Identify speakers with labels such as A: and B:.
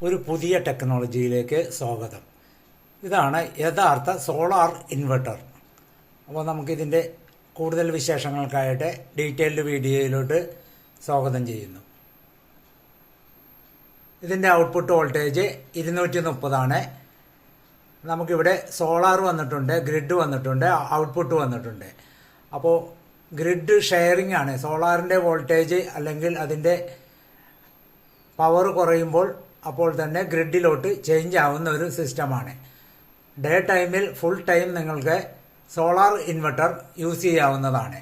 A: ഒരു പുതിയ ടെക്നോളജിയിലേക്ക് സ്വാഗതം. ഇതാണ് യഥാർത്ഥ സോളാർ ഇൻവെർട്ടർ. അപ്പോൾ നമുക്കിതിൻ്റെ കൂടുതൽ വിശേഷങ്ങൾക്കായിട്ട് ഡീറ്റെയിൽഡ് വീഡിയോയിലോട്ട് സ്വാഗതം ചെയ്യുന്നു. ഇതിൻ്റെ ഔട്ട്പുട്ട് വോൾട്ടേജ് 230 നമുക്കിവിടെ സോളാർ വന്നിട്ടുണ്ട്, ഗ്രിഡ് വന്നിട്ടുണ്ട്, ഔട്ട്പുട്ട് വന്നിട്ടുണ്ട്. അപ്പോൾ ഗ്രിഡ് ഷെയറിംഗ് ആണ്. സോളാറിൻ്റെ വോൾട്ടേജ് അല്ലെങ്കിൽ അതിൻ്റെ പവർ കുറയുമ്പോൾ അപ്പോൾ തന്നെ ഗ്രിഡിലോട്ട് ചേഞ്ച് ആവുന്ന ഒരു സിസ്റ്റമാണ്. ഡേ ടൈമിൽ ഫുൾ ടൈം നിങ്ങൾക്ക് സോളാർ ഇൻവെർട്ടർ യൂസ് ചെയ്യാവുന്നതാണ്.